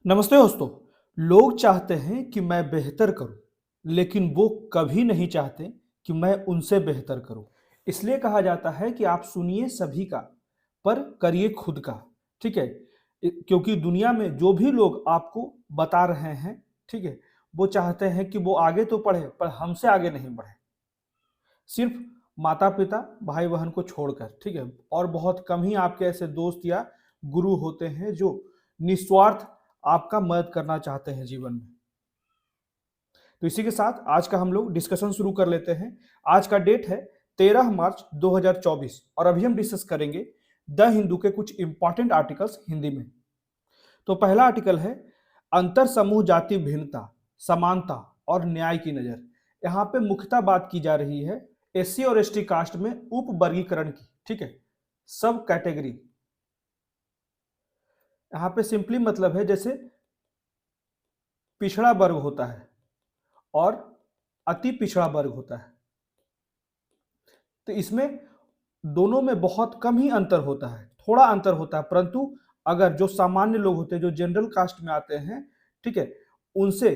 नमस्ते दोस्तों। लोग चाहते हैं कि मैं बेहतर करूं, लेकिन वो कभी नहीं चाहते कि मैं उनसे बेहतर करूं। इसलिए कहा जाता है कि आप सुनिए सभी का, पर करिए खुद का। ठीक है। क्योंकि दुनिया में जो भी लोग आपको बता रहे हैं, ठीक है, वो चाहते हैं कि वो आगे तो बढ़े पर हमसे आगे नहीं बढ़े। सिर्फ माता पिता भाई बहन को छोड़कर, ठीक है, और बहुत कम ही आपके ऐसे दोस्त या गुरु होते हैं जो निस्वार्थ आपका मदद करना चाहते हैं जीवन में। तो इसी के साथ आज का हम लोग डिस्कशन शुरू कर लेते हैं। आज का डेट है 13 मार्च 2024 और अभी हम डिस्कस करेंगे द हिंदू के कुछ इंपॉर्टेंट आर्टिकल्स हिंदी में। तो पहला आर्टिकल है अंतर समूह जाति भिन्नता, समानता और न्याय की नजर। यहाँ पे मुख्यतः बात की जा रही है एससी और एसटी कास्ट में उप वर्गीकरण की। ठीक है, सब कैटेगरी। यहाँ पे सिंपली मतलब है जैसे पिछड़ा वर्ग होता है और अति पिछड़ा वर्ग होता है, तो इसमें दोनों में बहुत कम ही अंतर होता है, थोड़ा अंतर होता है, परंतु अगर जो सामान्य लोग होते हैं जो जनरल कास्ट में आते हैं, ठीक है, उनसे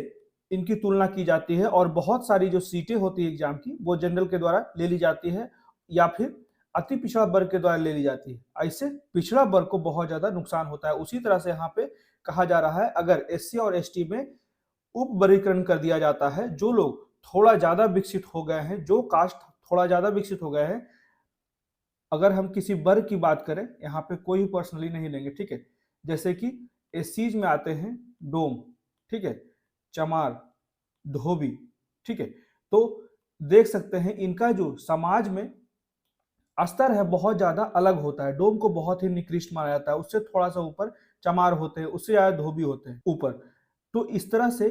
इनकी तुलना की जाती है और बहुत सारी जो सीटें होती है एग्जाम की वो जनरल के द्वारा ले ली जाती है या फिर अति पिछड़ा वर्ग के द्वारा ले ली जाती है। ऐसे पिछड़ा वर्ग को बहुत ज्यादा नुकसान होता है। उसी तरह से यहाँ पे कहा जा रहा है अगर एससी और एसटी में उप वर्गीकरण कर दिया जाता है, जो लोग थोड़ा ज्यादा विकसित हो गए हैं, जो कास्ट थोड़ा ज्यादा विकसित हो गए हैं, अगर हम किसी वर्ग की बात करें, यहाँ पे कोई पर्सनली नहीं लेंगे, ठीक है, जैसे कि एससीज में आते हैं डोम, ठीक है, चमार, धोबी, ठीक है, तो देख सकते हैं इनका जो समाज में स्तर है बहुत ज्यादा अलग होता है। डोम को बहुत ही निकृष्ट माना जाता है, उससे थोड़ा सा ऊपर चमार होते हैं, उससे ज्यादा धोबी होते हैं ऊपर। तो इस तरह से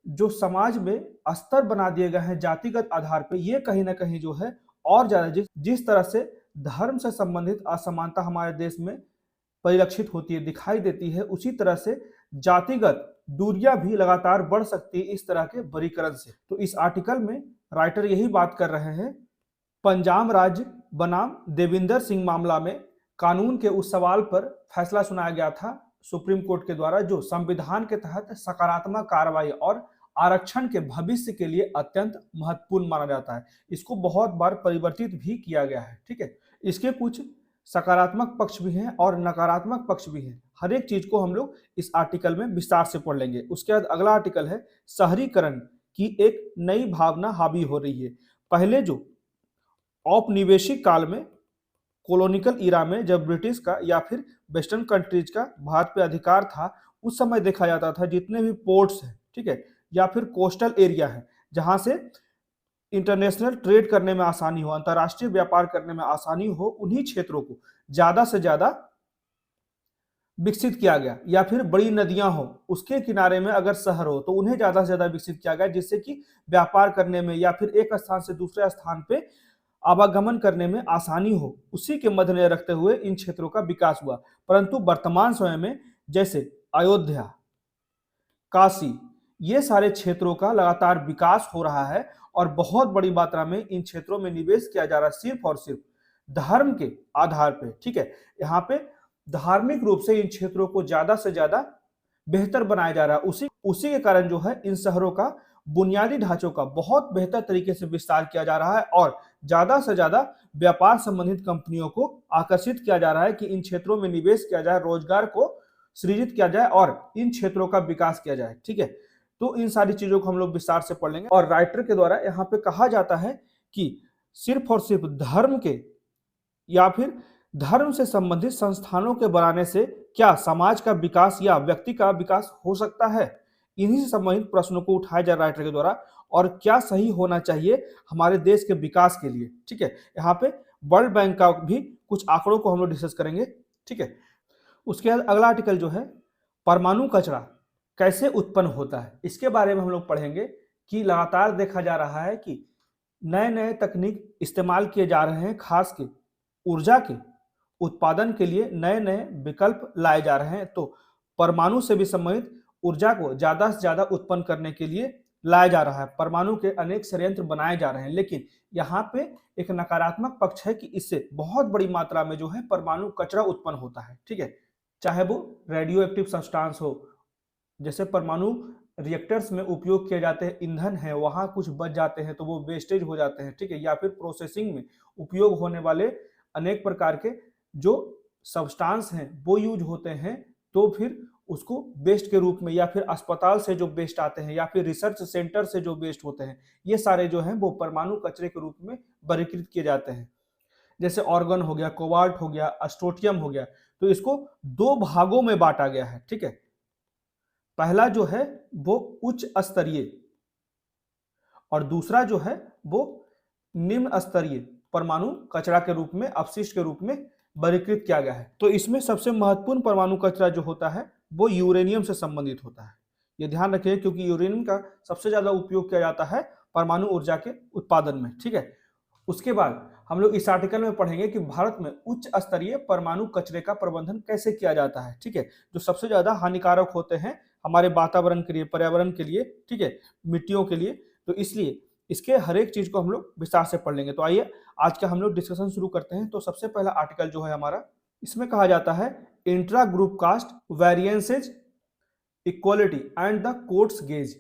जो समाज में स्तर बना दिए गए हैं जातिगत आधार पर, ये कहीं ना कहीं जो है और ज्यादा जिस तरह से धर्म से संबंधित असमानता हमारे देश में परिलक्षित होती है, दिखाई देती है, उसी तरह से जातिगत दूरियां भी लगातार बढ़ सकती है इस तरह के वर्गीकरण से। तो इस आर्टिकल में राइटर यही बात कर रहे हैं। पंजाब राज्य बनाम देविंदर सिंह मामला में कानून के उस सवाल पर फैसला सुनाया गया था सुप्रीम कोर्ट के द्वारा, जो संविधान के तहत सकारात्मक कार्रवाई और आरक्षण के भविष्य के लिए अत्यंत महत्वपूर्ण माना जाता है। इसको बहुत बार परिवर्तित भी किया गया है, ठीक है। इसके कुछ सकारात्मक पक्ष भी हैं और नकारात्मक पक्ष भी हैं। हर एक चीज को हम लोग इस आर्टिकल में विस्तार से पढ़ लेंगे। उसके बाद अगला आर्टिकल है शहरीकरण की एक नई भावना हावी हो रही है। पहले जो औपनिवेशिक काल में, कॉलोनिकल इरा में, जब ब्रिटिश का या फिर वेस्टर्न कंट्रीज का भारत पे अधिकार था, उस समय देखा जाता था जितने भी पोर्ट्स हैं, ठीक है, या फिर कोस्टल एरिया है जहां से इंटरनेशनल ट्रेड करने में आसानी हो, अंतर्राष्ट्रीय व्यापार करने में आसानी हो, उन्हीं क्षेत्रों को ज्यादा से ज्यादा विकसित किया गया। या फिर बड़ी नदियां हो उसके किनारे में अगर शहर हो तो उन्हें ज्यादा से ज्यादा विकसित किया गया, जिससे कि व्यापार करने में या फिर एक स्थान से दूसरे स्थान पे आवागमन करने में आसानी हो। उसी के मद्देनजर रखते हुए इन क्षेत्रों का विकास हुआ। परंतु वर्तमान समय में जैसे अयोध्या, काशी, ये सारे क्षेत्रों का लगातार विकास हो रहा है और बहुत बड़ी मात्रा में इन क्षेत्रों में निवेश किया जा रहा है सिर्फ और सिर्फ धर्म के आधार पे, ठीक है। यहाँ पे धार्मिक रूप से इन क्षेत्रों को ज्यादा से ज्यादा बेहतर बनाया जा रहा है। उसी के कारण जो है इन शहरों का बुनियादी ढांचों का बहुत बेहतर तरीके से विस्तार किया जा रहा है और ज्यादा से ज्यादा व्यापार संबंधित कंपनियों को आकर्षित किया जा रहा है कि इन क्षेत्रों में निवेश किया जाए, रोजगार को सृजित किया जाए और इन क्षेत्रों का विकास किया जाए, ठीक है। तो इन सारी चीजों को हम लोग विस्तार से पढ़ लेंगे। और राइटर के द्वारा यहाँ पे कहा जाता है कि सिर्फ और सिर्फ धर्म के या फिर धर्म से संबंधित संस्थानों के बनाने से क्या समाज का विकास या व्यक्ति का विकास हो सकता है? इन्हीं से संबंधित प्रश्नों को उठाया जा राइटर के द्वारा, और क्या सही होना चाहिए हमारे देश के विकास के लिए, ठीक है। यहाँ पे वर्ल्ड बैंक का भी कुछ आंकड़ों को हम लोग डिस्कस करेंगे, ठीक है। उसके बाद अगला आर्टिकल जो है परमाणु कचरा कैसे उत्पन्न होता है, इसके बारे में हम लोग पढ़ेंगे कि लगातार देखा जा रहा है कि नए नए तकनीक इस्तेमाल किए जा रहे हैं, खास के ऊर्जा के उत्पादन के लिए नए नए विकल्प लाए जा रहे हैं। तो परमाणु से भी संबंधित ऊर्जा को ज्यादा से ज्यादा उत्पन्न करने के लिए लाया जा रहा है। परमाणु के अनेक संयंत्र बनाए जा रहे हैं, लेकिन यहाँ पे एक नकारात्मक पक्ष है कि इससे बहुत बड़ी मात्रा में जो है परमाणु कचरा उत्पन्न होता है, ठीक है। चाहे वो रेडियो एक्टिव सब्सटेंस हो, जैसे परमाणु रिएक्टर्स में उपयोग किए जाते हैं ईंधन है, वहां कुछ बच जाते हैं तो वो वेस्टेज हो जाते हैं, ठीक है। या फिर प्रोसेसिंग में उपयोग होने वाले अनेक प्रकार के जो सब्सटेंस हैं वो यूज होते हैं, तो फिर उसको वेस्ट के रूप में, या फिर अस्पताल से जो वेस्ट आते हैं, या फिर रिसर्च सेंटर से जो वेस्ट होते हैं, ये सारे जो हैं वो परमाणु कचरे के रूप में वर्गीकृत किए जाते हैं। जैसे ऑर्गन हो गया, कोबाल्ट हो गया, अस्ट्रोटियम हो गया, तो इसको दो भागों में बांटा गया है, ठीक है। पहला जो है वो उच्च स्तरीय और दूसरा जो है वो निम्न स्तरीय परमाणु कचरा के रूप में, अपशिष्ट के रूप में वर्गीकृत किया गया है। तो इसमें सबसे महत्वपूर्ण परमाणु कचरा जो होता है वो यूरेनियम से संबंधित होता है। ये ध्यान रखिए, क्योंकि यूरेनियम का सबसे ज्यादा उपयोग किया जाता है परमाणु ऊर्जा के उत्पादन में, ठीक है। उसके बाद हम लोग इस आर्टिकल में पढ़ेंगे कि भारत में उच्च स्तरीय परमाणु कचरे का प्रबंधन कैसे किया जाता है, ठीक है, जो सबसे ज्यादा हानिकारक होते हैं हमारे वातावरण के लिए, पर्यावरण के लिए, ठीक है, मिट्टियों के लिए। तो इसलिए इसके हर एक चीज को हम लोग विस्तार से पढ़ लेंगे। तो आइए आज का हम लोग डिस्कशन शुरू करते हैं। तो सबसे पहला आर्टिकल जो है हमारा, इसमें कहा जाता है intra group caste variances equality and the courts gauge.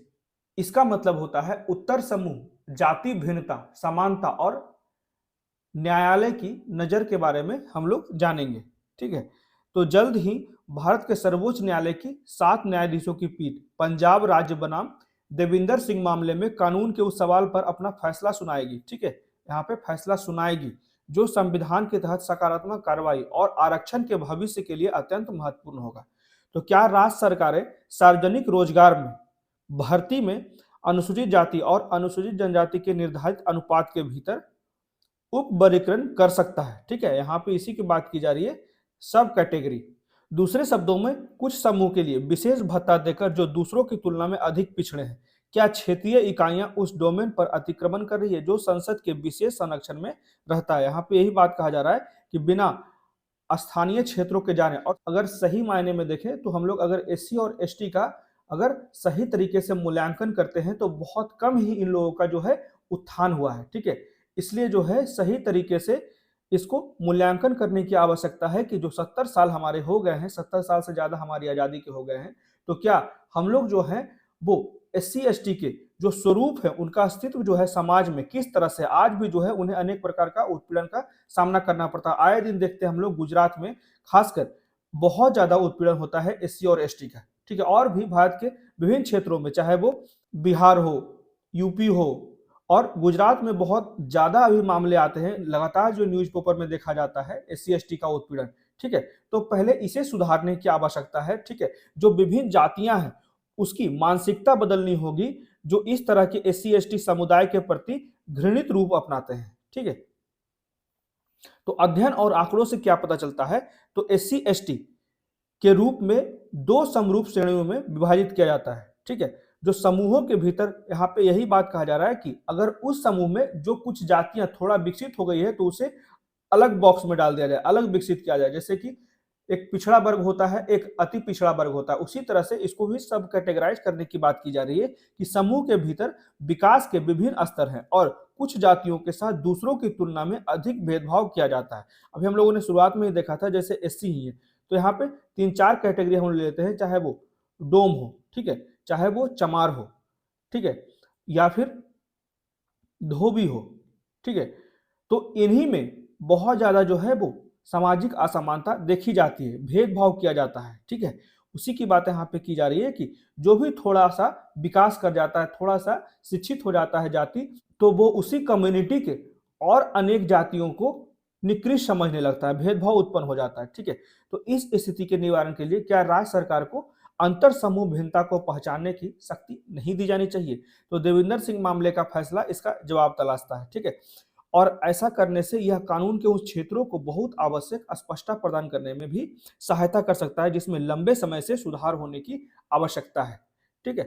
इसका मतलब होता है उत्तर समूह जाति भिन्नता, समानता और न्यायालय की नजर के बारे में हम लोग जानेंगे, ठीक है। तो जल्द ही भारत के सर्वोच्च न्यायालय की 7 न्यायाधीशों की पीठ पंजाब राज्य बनाम देविंदर सिंह मामले में कानून के उस सवाल पर अपना फैसला सुनाएगी, ठीक है। यहाँ पे फैसला सुनाएगी जो संविधान के तहत सकारात्मक कार्रवाई और आरक्षण के भविष्य के लिए अत्यंत महत्वपूर्ण होगा। तो क्या राज्य सरकारें सार्वजनिक रोजगार में भर्ती में अनुसूचित जाति और अनुसूचित जनजाति के निर्धारित अनुपात के भीतर उप वर्गीकरण कर सकता है, ठीक है। यहाँ पे इसी की बात की जा रही है, सब कैटेगरी। दूसरे शब्दों में कुछ समूह के लिए विशेष भत्ता देकर जो दूसरों की तुलना में अधिक पिछड़े हैं। क्या क्षेत्रीय इकाइयां उस डोमेन पर अतिक्रमण कर रही है जो संसद के विशेष संरक्षण में रहता है। यहाँ पे यही बात कहा जा रहा है कि बिना स्थानीय क्षेत्रों के जाने, और अगर सही मायने में देखें तो हम लोग अगर एससी और एसटी का अगर सही तरीके से मूल्यांकन करते हैं तो बहुत कम ही इन लोगों का जो है उत्थान हुआ है, ठीक है। इसलिए जो है सही तरीके से इसको मूल्यांकन करने की आवश्यकता है कि जो 70 साल हमारे हो गए हैं, 70 साल से ज्यादा हमारी आजादी के हो गए हैं, तो क्या हम लोग जो है वो एससी एसटी के जो स्वरूप है, उनका अस्तित्व जो है समाज में किस तरह से आज भी जो है उन्हें अनेक प्रकार का उत्पीड़न का सामना करना पड़ता है। आए दिन देखते हैं हम लोग गुजरात में खासकर बहुत ज्यादा उत्पीड़न होता है एससी और एसटी का, ठीक है। और भी भारत के विभिन्न क्षेत्रों में, चाहे वो बिहार हो, यूपी हो, और गुजरात में बहुत ज्यादा अभी मामले आते हैं लगातार, जो न्यूज़पेपर में देखा जाता है एससी एसटी का उत्पीड़न, ठीक है। तो पहले इसे सुधारने की आवश्यकता है, ठीक है। जो विभिन्न जातियां हैं उसकी मानसिकता बदलनी होगी, जो इस तरह के एससी एसटी समुदाय के प्रति घृणित रूप अपनाते हैं, ठीक है। तो अध्ययन और आंकड़ों से क्या पता चलता है, तो एससी एसटी के रूप में दो समरूप श्रेणियों में विभाजित किया जाता है, ठीक है। जो समूहों के भीतर यहाँ पे यही बात कहा जा रहा है कि अगर उस समूह में जो कुछ जातियां थोड़ा विकसित हो गई है तो उसे अलग बॉक्स में डाल दिया जाए, अलग विकसित किया जाए। जैसे कि एक पिछड़ा वर्ग होता है, एक अति पिछड़ा वर्ग होता है, उसी तरह से इसको भी सब कैटेगराइज करने की बात की जा रही है कि समूह के भीतर विकास के विभिन्न स्तर हैं और कुछ जातियों के साथ दूसरों की तुलना में अधिक भेदभाव किया जाता है। अभी हम लोगों ने शुरुआत में ही देखा था, जैसे एससी ही है तो यहाँ पे 3-4 कैटेगरी हम लेते हैं, चाहे वो डोम हो, ठीक है, चाहे वो चमार हो, ठीक है, या फिर धोबी हो, ठीक है। तो इन्हीं में बहुत ज्यादा जो है वो सामाजिक असमानता देखी जाती है, भेदभाव किया जाता है, ठीक है। उसी की बात यहाँ पे की जा रही है कि जो भी थोड़ा सा विकास कर जाता है, थोड़ा सा शिक्षित हो जाता है जाति, तो वो उसी कम्युनिटी के और अनेक जातियों को निकृष्ट समझने लगता है, भेदभाव उत्पन्न हो जाता है, ठीक है। तो इस स्थिति के निवारण के लिए क्या राज्य सरकार को अंतर समूह भिन्नता को पहचानने की शक्ति नहीं दी जानी चाहिए। तो देविंदर सिंह मामले का फैसला इसका जवाब तलाशता है, ठीक है। और ऐसा करने से यह कानून के उस क्षेत्रों को बहुत आवश्यक स्पष्टता प्रदान करने में भी सहायता कर सकता है जिसमें लंबे समय से सुधार होने की आवश्यकता है, ठीक है।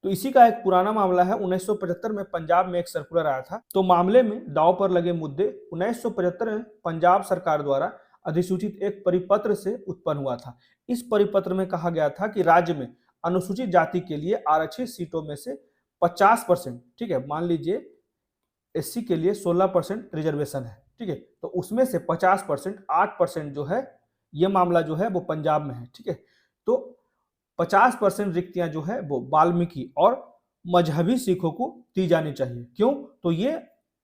तो इसी का एक पुराना मामला है, 1975 में पंजाब में एक सर्कुलर आया था। तो मामले में दांव पर लगे मुद्दे 1975 में पंजाब सरकार द्वारा अधिसूचित एक परिपत्र से उत्पन्न हुआ था। इस परिपत्र में कहा गया था कि राज्य में अनुसूचित जाति के लिए आरक्षित सीटों में से 50%, ठीक है, मान लीजिए एससी के लिए 16% रिजर्वेशन है, ठीक है, तो उसमें से 50%, 8% जो है, ये मामला जो है वो पंजाब में है, ठीक है। तो 50% रिक्तियां जो है वो वाल्मीकि और मजहबी सिखों को दी जानी चाहिए। क्यों? तो ये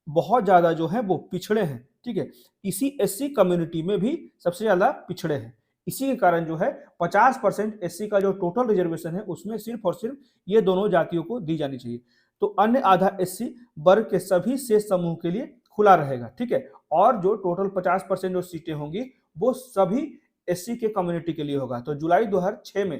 बहुत ज्यादा जो है वो पिछड़े हैं, ठीक है। इसी एससी कम्युनिटी में भी सबसे ज्यादा पिछड़े हैं। इसी के कारण जो है 50% एससी का जो टोटल रिजर्वेशन है उसमें सिर्फ और सिर्फ ये दोनों जातियों को दी जानी चाहिए। तो अन्य आधा एससी वर्ग के सभी शेष समूह के लिए खुला रहेगा, ठीक है। और जो टोटल 50% जो सीटें होंगी वो सभी एससी के कम्युनिटी के लिए होगा। तो जुलाई 2006 में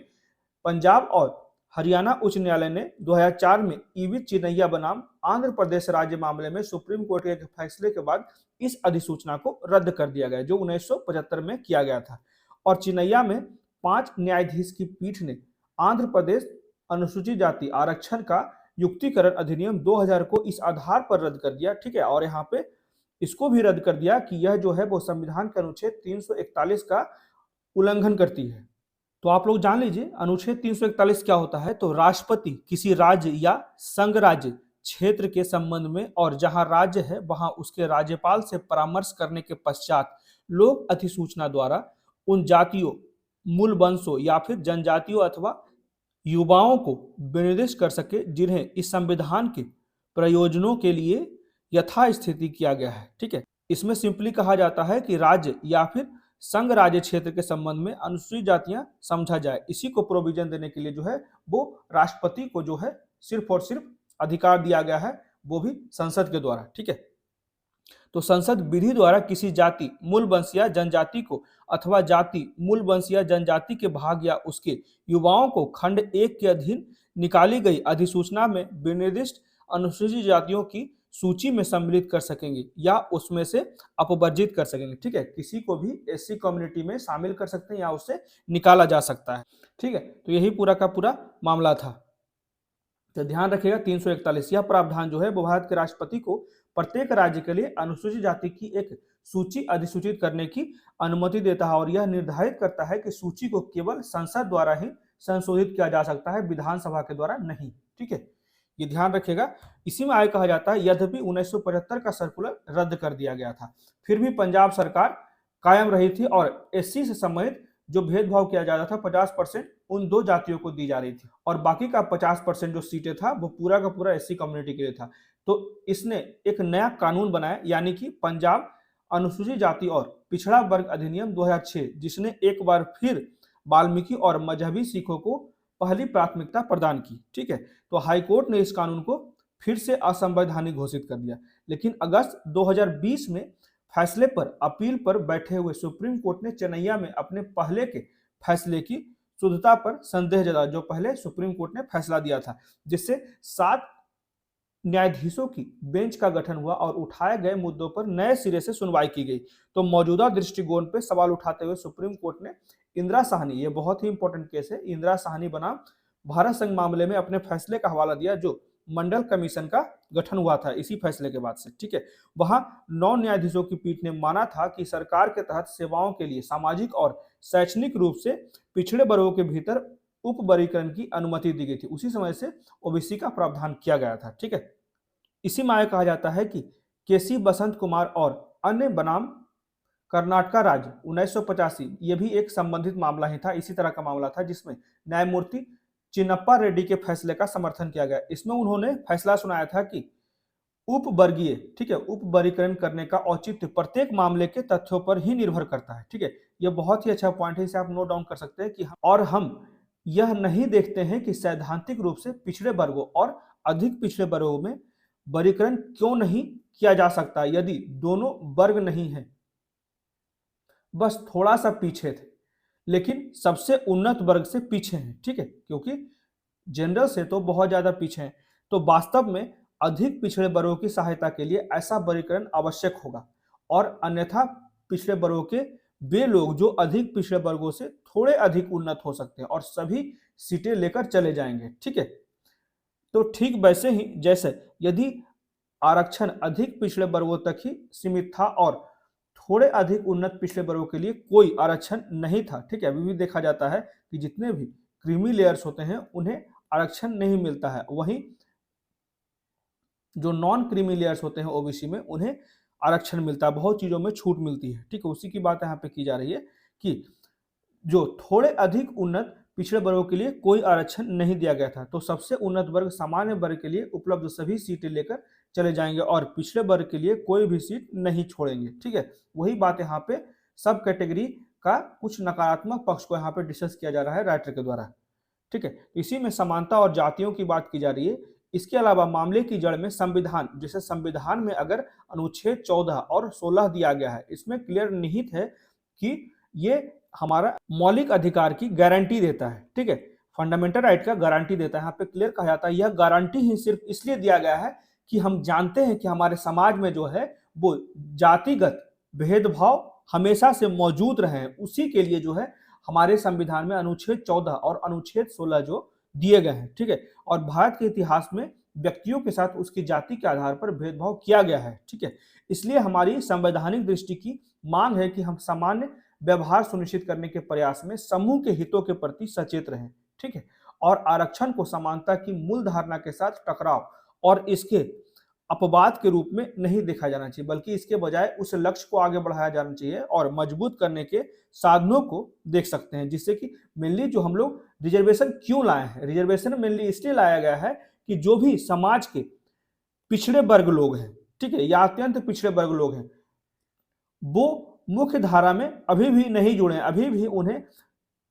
पंजाब और हरियाणा उच्च न्यायालय ने 2004 में ईवी चिन्नैया बनाम आंध्र प्रदेश राज्य मामले में सुप्रीम कोर्ट के फैसले के बाद इस अधिसूचना को रद्द कर दिया गया, जो 1975 में किया गया था। और चिन्नैया में 5 न्यायाधीश की पीठ ने आंध्र प्रदेश अनुसूचित जाति आरक्षण का युक्तिकरण अधिनियम 2000 को इस आधार पर रद्द कर दिया, ठीक है। और यहाँ पे इसको भी रद्द कर दिया कि यह जो है वो संविधान के अनुच्छेद 341 का उल्लंघन करती है। तो आप लोग जान लीजिए अनुच्छेद 341 क्या होता है। तो राष्ट्रपति किसी राज्य या संघ राज्य क्षेत्र के संबंध में और जहां राज्य है वहां उसके राज्यपाल से परामर्श करने के पश्चात लोक अधिसूचना द्वारा उन जातियों, मूल वंशों या फिर जनजातियों अथवा युवाओं को विनिर्दिष्ट कर सके जिन्हें इस संविधान के प्रयोजनों के लिए यथास्थिति किया गया है, ठीक है। इसमें सिंपली कहा जाता है कि राज्य या फिर संघ राज्य क्षेत्र के संबंध में अनुसूचित जातियां समझा जाए, इसी को प्रोविजन देने के लिए जो है वो राष्ट्रपति को जो है सिर्फ और सिर्फ अधिकार दिया गया है, वो भी संसद के द्वारा, ठीक है। तो संसद विधि द्वारा किसी जाति, मूल वंश या जनजाति को अथवा जाति, मूल वंश या जनजाति के भाग या उसके युवाओं को खंड 1 के अधीन निकाली गई अधिसूचना में विनिर्दिष्ट अनुसूचित जातियों की सूची में सम्मिलित कर सकेंगे या उसमें से अपवर्जित कर सकेंगे, ठीक है। किसी को भी एससी कम्युनिटी में शामिल कर सकते हैं या उससे निकाला जा सकता है, ठीक है। तो यही पूरा का पूरा मामला था। तो ध्यान रखिएगा 341 यह प्रावधान जो है वो भारत के राष्ट्रपति को प्रत्येक राज्य के लिए अनुसूचित जाति की एक सूची अधिसूचित करने की अनुमति देता है और यह निर्धारित करता है कि सूची को केवल संसद द्वारा ही संशोधित किया जा सकता है, विधानसभा के द्वारा नहीं, ठीक है। ये ध्यान रखिएगा। इसी में आगे कहा जाता है यद्यपि 1975 का सर्कुलर रद्द कर दिया गया था, फिर भी पंजाब सरकार कायम रही थी और एससी से संबंधित जो भेदभाव किया जा रहा था 50% उन दो जातियों को दी जा रही थी और बाकी का 50% जो सीटें था वो पूरा का पूरा एससी कम्युनिटी के लिए था। तो इसने एक नया कानून बनाया यानी कि पंजाब अनुसूचित जाति और पिछड़ा वर्ग अधिनियम 2006, जिसने एक बार फिर वाल्मीकि और मजहबी सिखों को पहली प्राथमिकता प्रदान की, ठीक है। तो हाईकोर्ट ने इस कानून को फिर से असंवैधानिक घोषित कर दिया, लेकिन अगस्त 2020 में फैसले पर अपील पर बैठे हुए सुप्रीम कोर्ट ने चेन्नैया में अपने पहले के फैसले की शुद्धता पर संदेह जताया, जो पहले सुप्रीम कोर्ट ने फैसला दिया था, जिससे 7 न्यायाधीशों की बेंच का गठन हुआ और उठाए गए मुद्दों पर नए सिरे से सुनवाई की गई। तो मौजूदा दृष्टिकोण पर सवाल उठाते हुए सुप्रीम कोर्ट ने इंदिरा साहनी, ये बहुत ही इंपॉर्टेंट केस है, इंदिरा साहनी बनाम भारत संघ मामले में अपने फैसले का हवाला दिया, जो मंडल कमीशन का गठन हुआ था इसी फैसले के बाद से, ठीक है। वहां 9 न्यायाधीशों की पीठ ने माना था कि सरकार के तहत सेवाओं के लिए सामाजिक और शैक्षणिक रूप से पिछड़े वर्गों के भीतर उप वर्गीकरण की अनुमति दी गई थी, उसी समय से ओबीसी का प्रावधान किया गया था, ठीक है। इसी में कहा जाता है कि केसी बसंत कुमार और अन्य बनाम कर्नाटका राज्य 1985, यह भी एक संबंधित मामला ही था, इसी तरह का मामला था जिसमें न्यायमूर्ति चिन्नप्पा रेड्डी के फैसले का समर्थन किया गया। इसमें उन्होंने फैसला सुनाया था कि उप वर्गीय, ठीक है, उप वर्गीकरण करने का औचित्य प्रत्येक मामले के तथ्यों पर ही निर्भर करता है, ठीक है। यह बहुत ही अच्छा पॉइंट है, इसे आप नोट डाउन कर सकते हैं कि हम यह नहीं देखते हैं कि सैद्धांतिक रूप से पिछड़े वर्गों और अधिक पिछड़े वर्गों में वर्गीकरण क्यों नहीं किया जा सकता यदि दोनों वर्ग नहीं है, बस थोड़ा सा पीछे थे लेकिन सबसे उन्नत वर्ग से पीछे हैं, ठीक है, क्योंकि जनरल से तो बहुत ज्यादा पीछे हैं। तो वास्तव में अधिक पिछड़े वर्गों की सहायता के लिए ऐसा वर्गीकरण आवश्यक होगा और अन्यथा पिछड़े वर्गों के वे लोग जो अधिक पिछड़े वर्गों से थोड़े अधिक उन्नत हो सकते हैं और सभी सीटें लेकर चले जाएंगे, ठीक है। तो ठीक वैसे ही जैसे यदि आरक्षण अधिक पिछड़े वर्गों तक ही सीमित था और थोड़े अधिक उन्नत पिछड़े वर्गों के लिए कोई आरक्षण नहीं था, ठीक है। अभी भी देखा जाता है कि जितने भी क्रीमी लेयर्स होते हैं उन्हें आरक्षण नहीं मिलता है, वहीं जो नॉन क्रीमी लेयर्स होते हैं ओबीसी में उन्हें आरक्षण मिलता है, बहुत चीजों में छूट मिलती है, ठीक है। उसी की बात यहाँ पे की जा रही है कि जो थोड़े अधिक उन्नत पिछड़े वर्गों के लिए कोई आरक्षण नहीं दिया गया था। तो सबसे उन्नत वर्ग सामान्य वर्ग के लिए उपलब्ध सभी सीटें लेकर चले जाएंगे और पिछड़े वर्ग के लिए कोई भी सीट नहीं छोड़ेंगे। ठीक है, वही बात यहाँ पे सब कैटेगरी का कुछ नकारात्मक पक्ष को यहाँ पे डिस्कस किया जा रहा है राइटर के द्वारा। ठीक है, इसी में समानता और जातियों की बात की जा रही है। इसके अलावा मामले की जड़ में संविधान, जैसे संविधान में अगर अनुच्छेद 14 और 16 दिया गया है, इसमें क्लियर निहित है कि ये हमारा मौलिक अधिकार की गारंटी देता है। ठीक है, फंडामेंटल राइट का गारंटी देता है। यहाँ पे क्लियर कहा जाता है यह गारंटी ही सिर्फ इसलिए दिया गया है कि हम जानते हैं कि हमारे समाज में जो है वो जातिगत भेदभाव हमेशा से मौजूद रहे हैं। उसी के लिए जो है हमारे संविधान में अनुच्छेद 14 और अनुच्छेद 16 जो दिए गए हैं। ठीक है, और भारत के इतिहास में व्यक्तियों के साथ उसकी जाति के आधार पर भेदभाव किया गया है। ठीक है, इसलिए हमारी संवैधानिक दृष्टि की मांग है कि हम सामान्य व्यवहार सुनिश्चित करने के प्रयास में समूह के हितों के प्रति सचेत रहें। ठीक है, और आरक्षण को समानता की मूल धारणा के साथ टकराव और इसके अपवाद के रूप में नहीं देखा जाना चाहिए, बल्कि इसके बजाय उस लक्ष्य को आगे बढ़ाया जाना चाहिए और मजबूत करने के साधनों को देख सकते हैं। जिससे कि मेनली जो हम लोग रिजर्वेशन क्यों लाए हैं, रिजर्वेशन मेनली इसलिए लाया गया है कि जो भी समाज के पिछड़े वर्ग लोग हैं, ठीक है, या अत्यंत पिछड़े वर्ग लोग हैं, वो मुख्य धारा में अभी भी नहीं जुड़े हैं, अभी भी उन्हें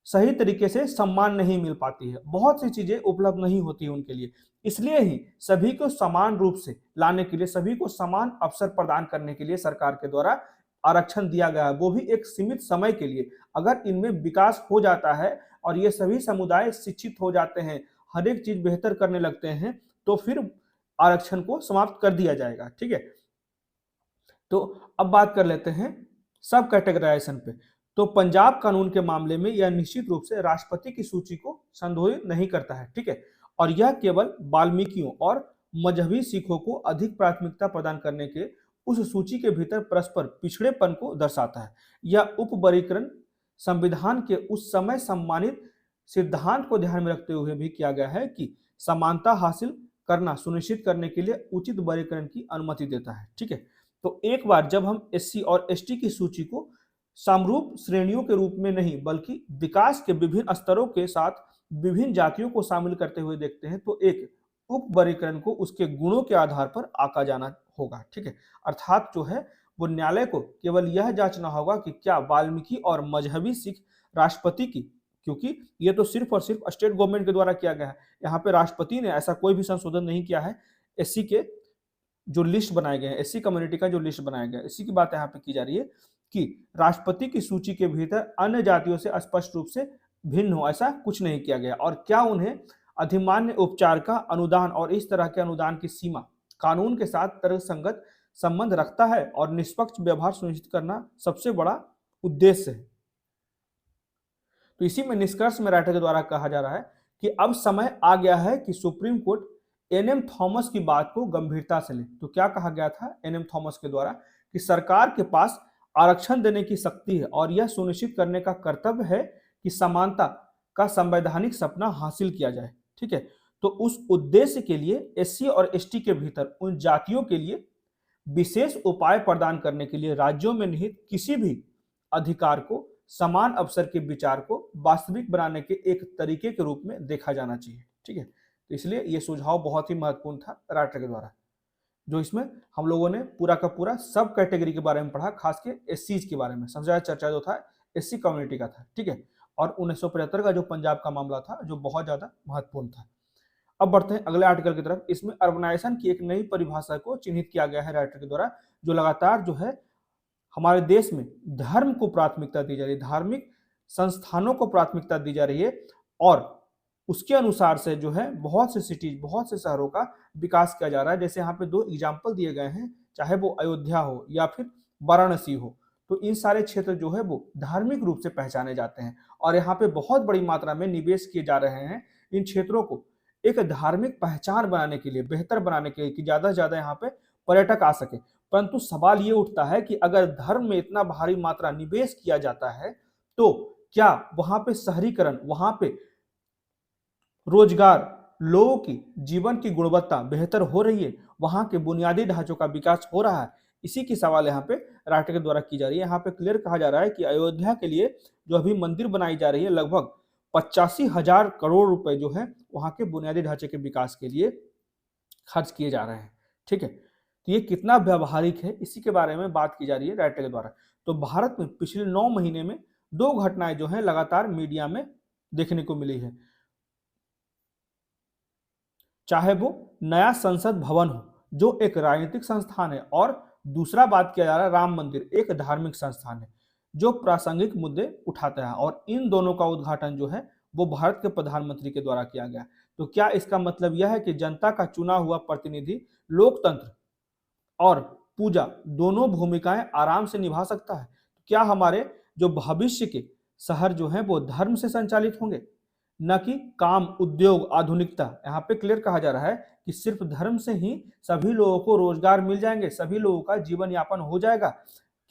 सही तरीके से सम्मान नहीं मिल पाती है, बहुत सी चीजें उपलब्ध नहीं होती उनके लिए। इसलिए ही सभी को समान रूप से लाने के लिए, सभी को समान अवसर प्रदान करने के लिए सरकार के द्वारा आरक्षण दिया गया है, वो भी एक सीमित समय के लिए। अगर इनमें विकास हो जाता है और ये सभी समुदाय शिक्षित हो जाते हैं, हर एक चीज बेहतर करने लगते हैं, तो फिर आरक्षण को समाप्त कर दिया जाएगा। ठीक है, तो अब बात कर लेते हैं सब कैटेगराइजेशन पे। तो पंजाब कानून के मामले में यह निश्चित रूप से राष्ट्रपति की सूची को संशोधित नहीं करता है। ठीक है, और यह केवल वाल्मीकियों और मजहबी सिखों को अधिक प्राथमिकता प्रदान करने के उस सूची के भीतर परस्पर पिछड़ेपन को दर्शाता है। यह उपवर्गीकरण संविधान के उस समय सम्मानित सिद्धांत को ध्यान में रखते हुए भी किया गया है कि समानता हासिल करना सुनिश्चित करने के लिए उचित वर्गीकरण की अनुमति देता है। ठीक है, तो एक बार जब हम एससी और एसटी की सूची को समरूप श्रेणियों के रूप में नहीं, बल्कि विकास के विभिन्न स्तरों के साथ विभिन्न जातियों को शामिल करते हुए देखते हैं, तो एक उप वर्गीकरण को उसके गुणों के आधार पर आंका जाना होगा। ठीक है, अर्थात जो है वो न्यायालय को केवल यह जांचना होगा कि क्या वाल्मीकि और मजहबी सिख राष्ट्रपति की, क्योंकि ये तो सिर्फ और सिर्फ स्टेट गवर्नमेंट के द्वारा किया गया है, यहाँ पे राष्ट्रपति ने ऐसा कोई भी संशोधन नहीं किया है। एससी के जो लिस्ट बनाए गए हैं, एससी कम्युनिटी का जो लिस्ट बनाया गया है, इसी की बात यहाँ पे की जा रही है कि राष्ट्रपति की सूची के भीतर अन्य जातियों से स्पष्ट रूप से भिन्न हो, ऐसा कुछ नहीं किया गया। और क्या उन्हें अधिमान्य उपचार का अनुदान और इस तरह के अनुदान की सीमा कानून के साथ तर्कसंगत संबंध रखता है और निष्पक्ष व्यवहार सुनिश्चित करना सबसे बड़ा उद्देश्य है। तो इसी में निष्कर्ष में राइटर के द्वारा कहा जा रहा है कि अब समय आ गया है कि सुप्रीम कोर्ट एनएम थॉमस की बात को गंभीरता से ले। तो क्या कहा गया था एनएम थॉमस के द्वारा कि सरकार के पास आरक्षण देने की शक्ति है और यह सुनिश्चित करने का कर्तव्य है कि समानता का संवैधानिक सपना हासिल किया जाए। ठीक है, तो उस उद्देश्य के लिए एससी और एसटी के भीतर उन जातियों के लिए विशेष उपाय प्रदान करने के लिए राज्यों में निहित किसी भी अधिकार को समान अवसर के विचार को वास्तविक बनाने के एक तरीके के रूप में देखा जाना चाहिए। ठीक है, तो इसलिए यह सुझाव बहुत ही महत्वपूर्ण था राइटर के द्वारा, जो इसमें हम लोगों ने पूरा का पूरा सब कैटेगरी के बारे में पढ़ा, खास के एससी के बारे में। सबसे ज्यादा चर्चा जो था एससी कम्युनिटी का था। ठीक है, और 1975 का जो पंजाब का मामला था जो बहुत ज्यादा महत्वपूर्ण था। अब बढ़ते हैं अगले आर्टिकल की तरफ। इसमें अर्बनाइजेशन की एक नई परिभाषा को चिन्हित किया गया है राइटर के द्वारा, जो लगातार जो है हमारे देश में धर्म को प्राथमिकता दी जा रही है, धार्मिक संस्थानों को प्राथमिकता दी जा रही है, और उसके अनुसार से जो है बहुत से सिटीज, बहुत से शहरों का विकास किया जा रहा है। जैसे यहाँ पे दो एग्जाम्पल दिए गए हैं, चाहे वो अयोध्या हो या फिर वाराणसी हो, तो इन सारे क्षेत्र जो है वो धार्मिक रूप से पहचाने जाते हैं और यहाँ पे बहुत बड़ी मात्रा में निवेश किए जा रहे हैं इन क्षेत्रों को एक धार्मिक पहचान बनाने के लिए, बेहतर बनाने के लिए कि ज्यादा से ज्यादा यहाँ पे पर्यटक आ सके। परंतु सवाल ये उठता है कि अगर धर्म में इतना भारी मात्रा निवेश किया जाता है तो क्या वहां पे शहरीकरण, वहां पे रोजगार, लोगों की जीवन की गुणवत्ता बेहतर हो रही है, वहां के बुनियादी ढांचों का विकास हो रहा है? इसी की सवाल यहाँ पे राइटर के द्वारा की जा रही है। यहाँ पे क्लियर कहा जा रहा है कि अयोध्या के लिए जो अभी मंदिर बनाई जा रही है लगभग 85,000 करोड़ रुपए जो है वहां के बुनियादी ढांचे के विकास के लिए खर्च किए जा रहे हैं। ठीक है, तो ये कितना व्यवहारिक है इसी के बारे में बात की जा रही है राइटर के द्वारा। तो भारत में पिछले 9 महीने में 2 घटनाएं जो है लगातार मीडिया में देखने को मिली है, चाहे वो नया संसद भवन हो जो एक राजनीतिक संस्थान है, और दूसरा बात किया जा रहा है राम मंदिर, एक धार्मिक संस्थान है जो प्रासंगिक मुद्दे उठाता है, और इन दोनों का उद्घाटन जो है वो भारत के प्रधानमंत्री के द्वारा किया गया। तो क्या इसका मतलब यह है कि जनता का चुना हुआ प्रतिनिधि लोकतंत्र और पूजा दोनों भूमिकाएं आराम से निभा सकता है? क्या हमारे जो भविष्य के शहर जो हैं वो धर्म से संचालित होंगे, न कि काम, उद्योग, आधुनिकता? यहाँ पे क्लियर कहा जा रहा है कि सिर्फ धर्म से ही सभी लोगों को रोजगार मिल जाएंगे, सभी लोगों का जीवन यापन हो जाएगा,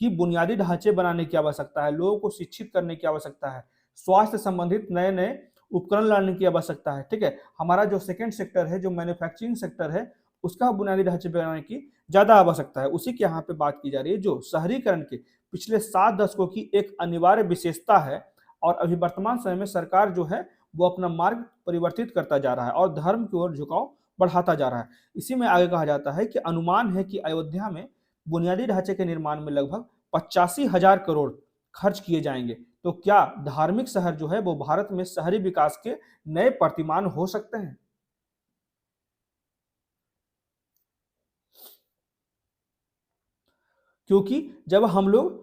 कि बुनियादी ढांचे बनाने की आवश्यकता है, लोगों को शिक्षित करने की आवश्यकता है, स्वास्थ्य संबंधित नए नए उपकरण लाने की आवश्यकता है। ठीक है, हमारा जो सेकंड सेक्टर है, जो मैन्युफैक्चरिंग सेक्टर है, उसका बुनियादी ढांचे बनाने की ज्यादा आवश्यकता है। उसी की यहाँ पे बात की जा रही है, जो शहरीकरण के पिछले 7 दशकों की एक अनिवार्य विशेषता है, और अभी वर्तमान समय में सरकार जो है वो अपना मार्ग परिवर्तित करता जा रहा है और धर्म की ओर झुकाव बढ़ाता जा रहा है। इसी में आगे कहा जाता है कि अनुमान है कि अयोध्या में बुनियादी ढांचे के निर्माण में लगभग 85,000 करोड़ खर्च किए जाएंगे। तो क्या धार्मिक शहर जो है वो भारत में शहरी विकास के नए प्रतिमान हो सकते हैं? क्योंकि जब हम लोग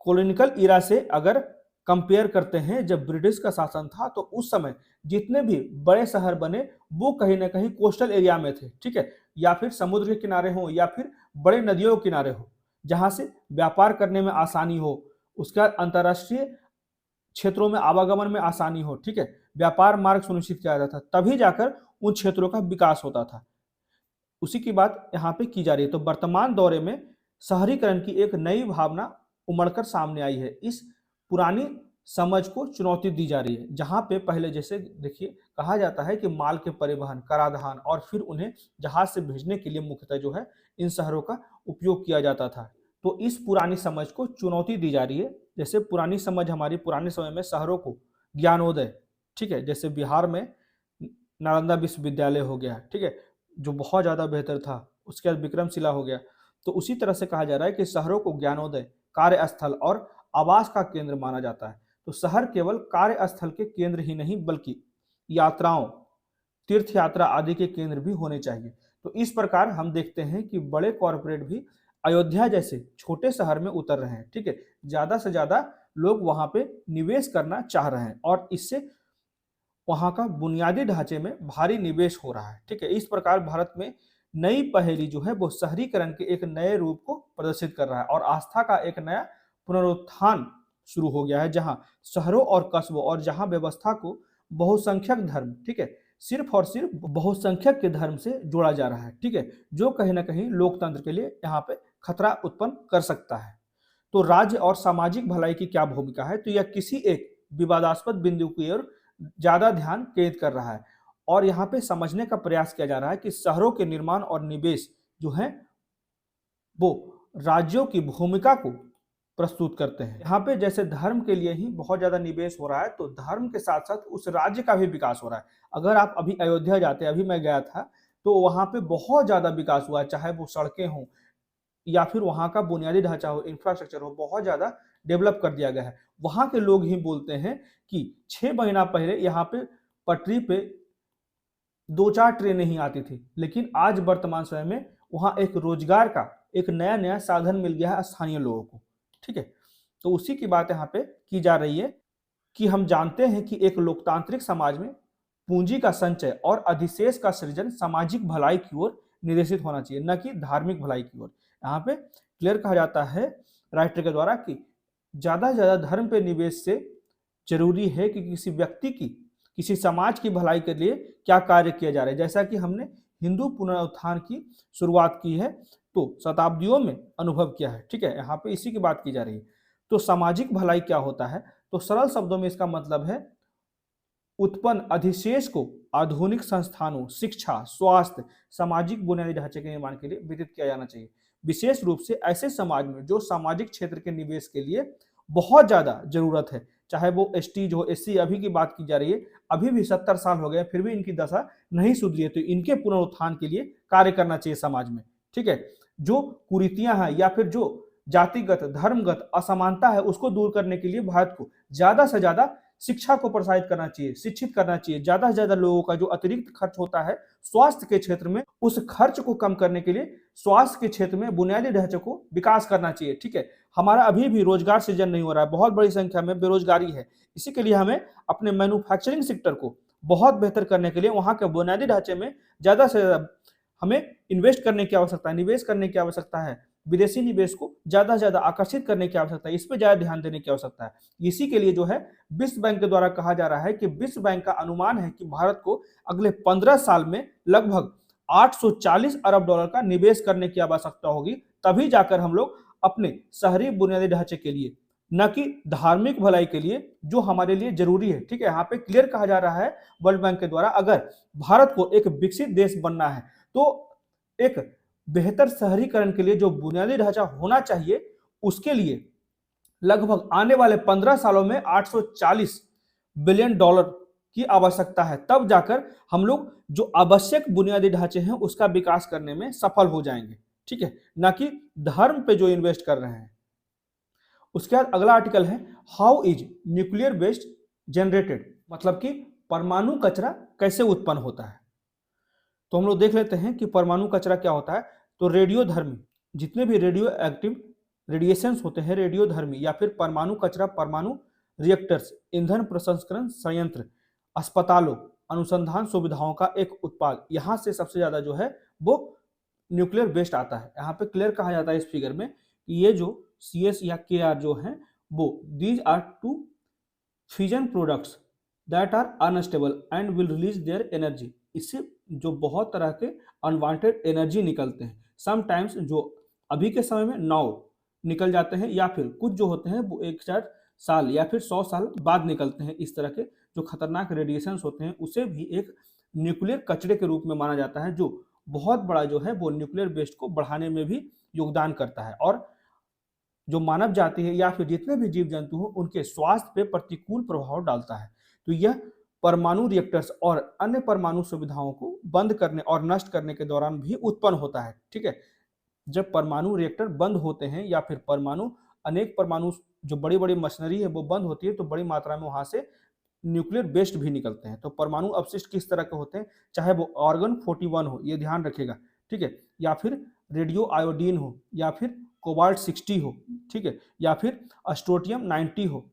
कॉलोनियल इरा से अगर कंपेयर करते हैं, जब ब्रिटिश का शासन था तो उस समय जितने भी बड़े शहर बने वो कहीं ना कहीं कोस्टल एरिया में थे। ठीक है, या फिर समुद्र के किनारे हो या फिर बड़े नदियों के किनारे हो, जहां से व्यापार करने में आसानी हो, उसका अंतर्राष्ट्रीय क्षेत्रों में आवागमन में आसानी हो। ठीक है, व्यापार मार्ग सुनिश्चित किया जाता था, तभी जाकर उन क्षेत्रों का विकास होता था। उसी की बात यहाँ पे की जा रही है। तो वर्तमान दौरे में शहरीकरण की एक नई भावना उमड़कर सामने आई है। इस पुरानी समझ को चुनौती दी जा रही है, जहां पे पहले जैसे देखिए कहा जाता है कि माल के परिवहन, कराधान और फिर उन्हें जहाज से भेजने के लिए मुख्यतः जो है इन शहरों का उपयोग किया जाता था। तो इस पुरानी समझ को चुनौती दी जा रही है। जैसे पुरानी समझ, हमारी पुराने समय में शहरों को ज्ञानोदय, ठीक है, जैसे बिहार में नालंदा विश्वविद्यालय हो गया, ठीक है, जो बहुत ज्यादा बेहतर था, उसके बाद विक्रमशिला हो गया। तो उसी तरह से कहा जा रहा है कि शहरों को ज्ञानोदय, कार्यस्थल और आवास का केंद्र माना जाता है। तो शहर केवल कार्यस्थल के केंद्र ही नहीं बल्कि यात्राओं, तीर्थ यात्रा आदि के केंद्र भी होने चाहिए। तो इस प्रकार हम देखते हैं कि बड़े कॉरपोरेट भी अयोध्या जैसे छोटे शहर में उतर रहे हैं। ठीक है, ज्यादा से ज्यादा लोग वहां पे निवेश करना चाह रहे हैं और इससे वहां का बुनियादी ढांचे में भारी निवेश हो रहा है। ठीक है, इस प्रकार भारत में नई पहेली जो है वो शहरीकरण के एक नए रूप को प्रदर्शित कर रहा है और आस्था का एक नया पुनरुत्थान शुरू हो गया है, जहां शहरों और कस्बों और जहां व्यवस्था को बहुसंख्यक धर्म, ठीक है, सिर्फ और सिर्फ बहुसंख्यक के धर्म से जोड़ा जा रहा है। ठीक है, जो कहीं ना कहीं लोकतंत्र के लिए यहाँ पे खतरा उत्पन्न कर सकता है। तो राज्य और सामाजिक भलाई की क्या भूमिका है? तो यह किसी एक विवादास्पद बिंदु की ओर ज्यादा ध्यान केंद्रित कर रहा है और यहाँ पे समझने का प्रयास किया जा रहा है कि शहरों के निर्माण और निवेश जो है वो राज्यों की भूमिका को प्रस्तुत करते हैं। यहाँ पे जैसे धर्म के लिए ही बहुत ज्यादा निवेश हो रहा है, तो धर्म के साथ साथ उस राज्य का भी विकास हो रहा है। अगर आप अभी अयोध्या जाते हैं, अभी मैं गया था, तो वहां पे बहुत ज्यादा विकास हुआ है, चाहे वो सड़कें हों या फिर वहां का बुनियादी ढांचा हो, इंफ्रास्ट्रक्चर हो, बहुत ज्यादा डेवलप कर दिया गया है। वहां के लोग ही बोलते हैं कि 6 महीना पहले यहाँ पे पटरी पे 2-4 ट्रेनें ही आती थी, लेकिन आज वर्तमान समय में वहां एक रोजगार का एक नया नया साधन मिल गया है स्थानीय लोगों को। ठीक है, तो उसी की बात यहाँ पे की जा रही है कि हम जानते हैं कि एक लोकतांत्रिक समाज में पूंजी का संचय और अधिशेष का सृजन सामाजिक भलाई की ओर निर्देशित होना चाहिए, न कि धार्मिक भलाई की ओर। यहाँ पे क्लियर कहा जाता है राइटर के द्वारा कि ज्यादा से ज्यादा धर्म पे निवेश से जरूरी है कि किसी व्यक्ति की, किसी समाज की भलाई के लिए क्या कार्य किया जा रहा है। जैसा कि हमने हिंदू पुनरुत्थान की शुरुआत की है, तो शताब्दियों में अनुभव किया है। ठीक है, यहाँ पे इसी की बात की जा रही है। तो सामाजिक भलाई क्या होता है? तो सरल शब्दों में इसका मतलब है उत्पन्न अधिशेष को आधुनिक संस्थानों, शिक्षा, स्वास्थ्य, सामाजिक बुनियादी ढांचे के निर्माण के लिए वितरित किया जाना चाहिए, विशेष रूप से ऐसे समाज में जो सामाजिक क्षेत्र के निवेश के लिए बहुत ज्यादा जरूरत है, चाहे वो एसटी हो, एससी अभी की बात की जा रही है, अभी भी 70 साल हो गए फिर भी इनकी दशा नहीं सुधरी है। तो इनके पुनरुत्थान के लिए कार्य करना चाहिए समाज में। ठीक है, जो कुरीतियां हैं या फिर जो जातिगत धर्मगत असमानता है उसको दूर करने के लिए भारत को ज्यादा से ज्यादा शिक्षा को प्रोत्साहित करना चाहिए, शिक्षित करना चाहिए। ज्यादा से ज्यादा लोगों का जो अतिरिक्त खर्च होता है स्वास्थ्य के क्षेत्र में, उस खर्च को कम करने के लिए स्वास्थ्य के क्षेत्र में बुनियादी ढांचे को विकास करना चाहिए। ठीक है, हमारा अभी भी रोजगार सृजन नहीं हो रहा है, बहुत बड़ी संख्या में बेरोजगारी है। इसी के लिए हमें अपने मैन्युफैक्चरिंग सेक्टर को बहुत बेहतर करने के लिए वहां के बुनियादी ढांचे में ज्यादा से ज्यादा हमें इन्वेस्ट करने की आवश्यकता है, निवेश करने की आवश्यकता है। विदेशी निवेश को ज्यादा से ज्यादा आकर्षित करने की आवश्यकता है, इस पर ज्यादा ध्यान देने की आवश्यकता है। इसी के लिए जो है विश्व बैंक के द्वारा कहा जा रहा है कि विश्व बैंक का अनुमान है कि भारत को अगले 15 साल में लगभग 840 अरब डॉलर का निवेश करने की आवश्यकता होगी, तभी जाकर हम लोग अपने शहरी बुनियादी ढांचे के लिए, न कि धार्मिक भलाई के लिए, जो हमारे लिए जरूरी है। ठीक है, यहाँ पे क्लियर कहा जा रहा है वर्ल्ड बैंक के द्वारा, अगर भारत को एक विकसित देश बनना है तो एक बेहतर शहरीकरण के लिए जो बुनियादी ढांचा होना चाहिए, उसके लिए लगभग आने वाले 15 सालों में 840 बिलियन डॉलर की आवश्यकता है। तब जाकर हम लोग जो आवश्यक बुनियादी ढांचे हैं उसका विकास करने में सफल हो जाएंगे। ठीक है, ना कि धर्म पे जो इन्वेस्ट कर रहे हैं। उसके बाद अगला आर्टिकल है how is nuclear waste generated, मतलब कि परमाणु कचरा कैसे उत्पन्न होता है। तो हम लोग देख लेते हैं कि परमाणु कचरा क्या होता है। तो रेडियोधर्मी, जितने भी रेडियो एक्टिव रेडिएशंस होते हैं, रेडियोधर्मी या फिर परमाणु कचरा, परमाणु रिएक्टर्स, ईंधन प्रसंस्करण संयंत्र, अस्पतालों, अनुसंधान सुविधाओं का एक उत्पाद, यहां से सबसे ज्यादा जो है वो न्यूक्लियर वेस्ट आता है। यहाँ पे क्लियर कहा जाता है इस फिगर में कि ये जो CS या KR जो है वो these are two fusion products that are unstable and will release their energy. इससे जो बहुत तरह के अनवांटेड एनर्जी निकलते हैं, समटाइम्स जो अभी के समय में 9 निकल जाते हैं, या फिर कुछ जो होते हैं वो 1-4 साल या फिर 100 साल बाद निकलते हैं। इस तरह के जो खतरनाक रेडिएशंस होते हैं उसे भी एक न्यूक्लियर कचरे के रूप में माना जाता है, जो बहुत बड़ा जो है वो न्यूक्लियर वेस्ट को बढ़ाने में भी योगदान करता है और जो मानव जाति है या फिर जितने भी जीव जंतु हो उनके स्वास्थ्य पे प्रतिकूल प्रभाव डालता है। तो यह परमाणु रिएक्टर्स और अन्य परमाणु सुविधाओं को बंद करने और नष्ट करने के दौरान भी उत्पन्न होता है। ठीक है, जब परमाणु रिएक्टर बंद होते हैं या फिर अनेक परमाणु जो बड़ी बड़ी मशीनरी है वो बंद होती है, तो बड़ी मात्रा में वहां से न्यूक्लियर वेस्ट भी निकलते हैं। तो परमाणु अपशिष्ट किस तरह के होते हैं, चाहे वो आर्गन 41 हो, ये ध्यान रखिएगा। ठीक है, या फिर रेडियो आयोडीन हो, या फिर कोबाल्ट 60 हो, ठीक है, या फिर अस्ट्रोटियम 90 हो,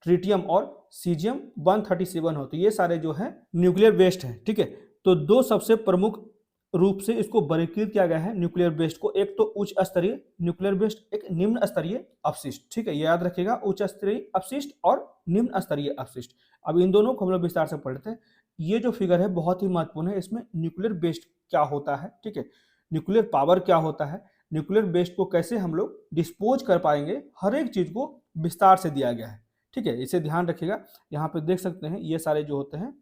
ट्रिटियम और सीजियम 137 हो, तो ये सारे जो है न्यूक्लियर वेस्ट हैं। ठीक है, तो दो सबसे प्रमुख रूप से इसको वर्गीकृत किया गया है न्यूक्लियर वेस्ट को, एक तो उच्च स्तरीय न्यूक्लियर वेस्ट, एक निम्न स्तरीय अपशिष्ट। ठीक है, याद रखिएगा, उच्च स्तरीय अपशिष्ट और निम्न स्तरीय अपशिष्ट। अब इन दोनों को हम लोग विस्तार से पढ़ते हैं। ये जो फिगर है बहुत ही महत्वपूर्ण है, इसमें न्यूक्लियर वेस्ट क्या होता है, ठीक है, न्यूक्लियर पावर क्या होता है, न्यूक्लियर वेस्ट को कैसे हम लोग डिस्पोज कर पाएंगे, हर एक चीज को विस्तार से दिया गया है। ठीक है, इसे ध्यान रखिएगा। यहाँ पे देख सकते हैं ये सारे जो होते हैं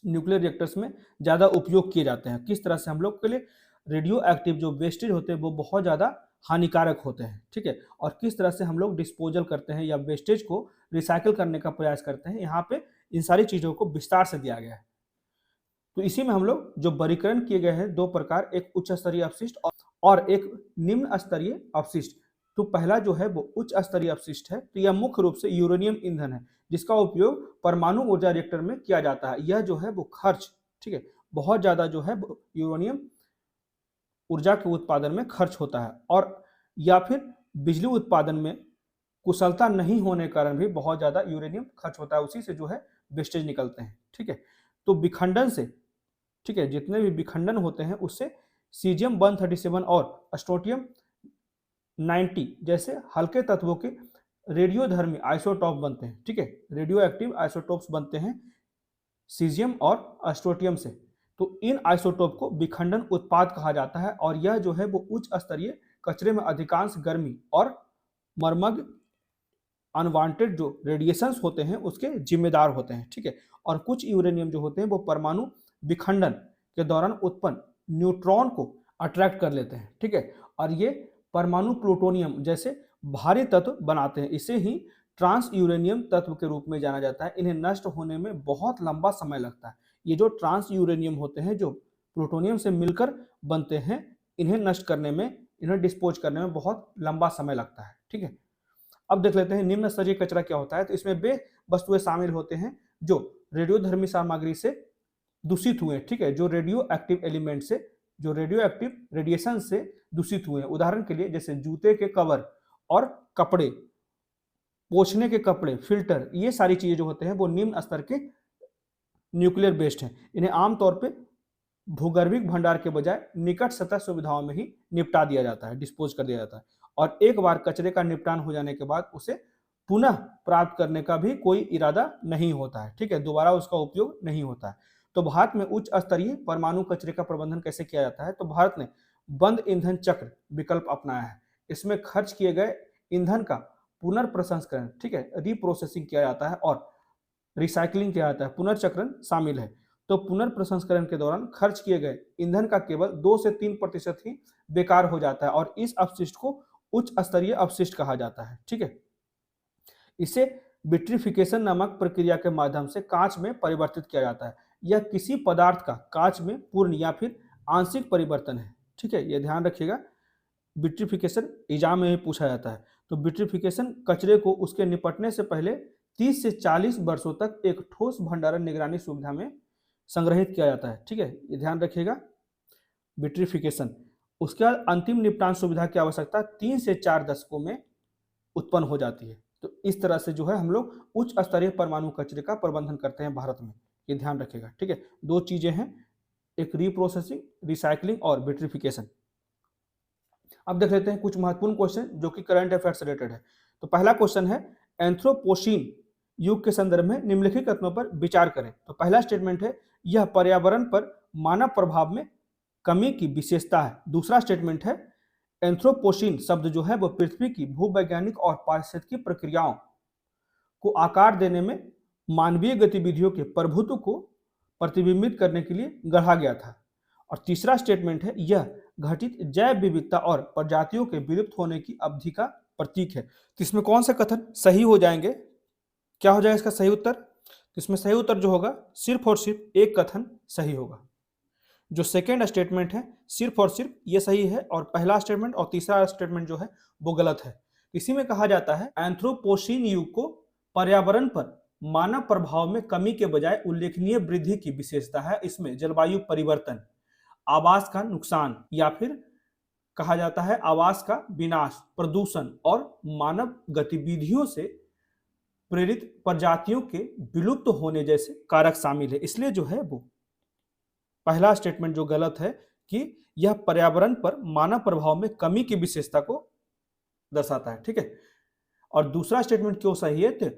न्यूक्लियर रिएक्टर्स में ज़्यादा उपयोग किए जाते हैं। किस तरह से हम लोग के लिए रेडियो एक्टिव जो वेस्टेज होते हैं वो बहुत ज़्यादा हानिकारक होते हैं। ठीक है, और किस तरह से हम लोग डिस्पोजल करते हैं या वेस्टेज को रिसाइकिल करने का प्रयास करते हैं, यहाँ पे इन सारी चीज़ों को विस्तार से दिया गया है। तो इसी में हम लोग जो वर्गीकरण किए गए हैं दो प्रकार, एक उच्च स्तरीय अपशिष्ट और एक निम्न स्तरीय अपशिष्ट। तो पहला जो है वो उच्च स्तरीय अपशिष्ट है, तो यह मुख्य रूप से यूरेनियम ईंधन है जिसका उपयोग परमाणु ऊर्जा रिएक्टर में किया जाता है। यह जो है वो खर्च, ठीक है, बहुत ज्यादा जो है यूरेनियम ऊर्जा के उत्पादन में खर्च होता है, और या फिर बिजली उत्पादन में कुशलता नहीं होने के कारण भी बहुत ज्यादा यूरेनियम खर्च होता है, उसी से जो है वेस्टेज निकलते हैं। ठीक है, तो विखंडन से, ठीक है, जितने भी विखंडन होते हैं उससे सीजियम 137 और अस्ट्रोटियम 90 जैसे हल्के तत्वों के रेडियोधर्मी आइसोटॉप बनते हैं। ठीक है, रेडियो एक्टिव आइसोटॉप्स बनते हैं सीजियम और अस्ट्रोटियम से। तो इन आइसोटॉप को विखंडन उत्पाद कहा जाता है, और यह जो है वो उच्च स्तरीय कचरे में अधिकांश गर्मी और मर्मज्ञ अनवांटेड जो रेडिएशंस होते हैं उसके जिम्मेदार होते हैं। ठीक है, और कुछ यूरेनियम जो होते हैं वो परमाणु विखंडन के दौरान उत्पन्न न्यूट्रॉन को अट्रैक्ट कर लेते हैं। ठीक है, और ये परमाणु प्लूटोनियम जैसे भारी तत्व बनाते हैं, इसे ही ट्रांस यूरेनियम तत्व के रूप में जाना जाता है। इन्हें नष्ट होने में बहुत लंबा समय लगता है। ये जो ट्रांस यूरेनियम होते हैं जो प्लूटोनियम से मिलकर बनते हैं, इन्हें नष्ट करने में, इन्हें डिस्पोज करने में बहुत लंबा समय लगता है। ठीक है, अब देख लेते हैं निम्न स्तरीय कचरा क्या होता है। तो इसमें वे वस्तुएं शामिल होते हैं जो रेडियोधर्मी सामग्री से दूषित हुए, ठीक है, जो रेडियो एक्टिव एलिमेंट से, जो रेडियो एक्टिव रेडिएशन से दूषित हुए। उदाहरण के लिए जैसे जूते के कवर और कपड़े, पोछने के कपड़े, फिल्टर, ये सारी चीजें जो होते हैं वो निम्न स्तर के न्यूक्लियर वेस्ट हैं। इन्हें आमतौर पे भूगर्भिक भंडार के बजाय निकट सतह सुविधाओं में ही निपटा दिया जाता है, डिस्पोज कर दिया जाता है। और एक बार कचरे का निपटान हो जाने के बाद उसे पुनः प्राप्त करने का भी कोई इरादा नहीं होता है। ठीक है, दोबारा उसका उपयोग नहीं होता है। तो भारत में उच्च स्तरीय परमाणु कचरे का प्रबंधन कैसे किया जाता है? तो भारत ने बंद ईंधन चक्र विकल्प अपनाया है। इसमें खर्च किए गए ईंधन का पुनर्प्रसंस्करण, ठीक है, रिप्रोसेसिंग किया जाता है और रिसाइकलिंग किया जाता है, पुनर्चक्रण शामिल है। तो पुनर्प्रसंस्करण के दौरान खर्च किए गए ईंधन का केवल 2 से 3% ही बेकार हो जाता है और इस अपशिष्ट को उच्च स्तरीय अपशिष्ट कहा जाता है। ठीक है, इसे विट्रिफिकेशन नामक प्रक्रिया के माध्यम से कांच में परिवर्तित किया जाता है। यह किसी पदार्थ का कांच में पूर्ण या फिर आंशिक परिवर्तन है। ठीक है, यह ध्यान रखिएगा, विट्रिफिकेशन एग्जाम में पूछा जाता है। तो विट्रिफिकेशन कचरे को उसके निपटने से पहले 30 से 40 वर्षों तक एक ठोस भंडारण निगरानी सुविधा में संग्रहित किया जाता है। ठीक है, ये ध्यान रखिएगा, विट्रिफिकेशन। उसके बाद अंतिम निपटान सुविधा की आवश्यकता 3 से 4 दशकों में उत्पन्न हो जाती है। तो इस तरह से जो है हम लोग उच्च स्तरीय परमाणु कचरे का प्रबंधन करते हैं भारत में, ये ध्यान रखिएगा। ठीक है, 2 चीजें हैं, एक रिप्रोसेसिंग, रिसाइकलिंग और विट्रिफिकेशन। अब देख लेते हैं कुछ महत्वपूर्ण क्वेश्चन जो कि करंट अफेयर से रिलेटेड है। तो पहला क्वेश्चन है, एंथ्रोपोशीन युग के संदर्भ में निम्नलिखित कथनों पर विचार करें। तो पहला स्टेटमेंट है, यह पर्यावरण पर मानव प्रभाव में कमी की विशेषता है। दूसरा स्टेटमेंट है, एंथ्रोपोशीन शब्द जो है वो पृथ्वी की भूवैज्ञानिक और पारिस्थितिकी प्रक्रियाओं को आकार देने में मानवीय गतिविधियों के प्रभुत्व को प्रतिबिंबित करने के लिए गढ़ा गया था। और तीसरा स्टेटमेंट है, यह घटित जैव विविधता और प्रजातियों के विलुप्त होने की अवधि का प्रतीक है। तो इसमें कौन से कथन सही हो जाएंगे? क्या हो जाएगा इसका सही उत्तर? तो इसमें सही उत्तर जो होगा सिर्फ और सिर्फ एक कथन सही होगा। जो सेकेंड स्टेटमेंट है सिर्फ और सिर्फ ये सही है और पहला स्टेटमेंट और तीसरा स्टेटमेंट जो है वो गलत है। इसी में कहा जाता है, एंथ्रोपोशीन युग को पर्यावरण पर मानव प्रभाव में कमी के बजाय उल्लेखनीय वृद्धि की विशेषता है। इसमें जलवायु परिवर्तन, आवास का नुकसान या फिर कहा जाता है आवास का विनाश, प्रदूषण और मानव गतिविधियों से प्रेरित प्रजातियों के विलुप्त होने जैसे कारक शामिल है। इसलिए जो है वो पहला स्टेटमेंट जो गलत है कि यह पर्यावरण पर मानव प्रभाव में कमी की विशेषता को दर्शाता है। ठीक है, और दूसरा स्टेटमेंट क्यों सही है? तो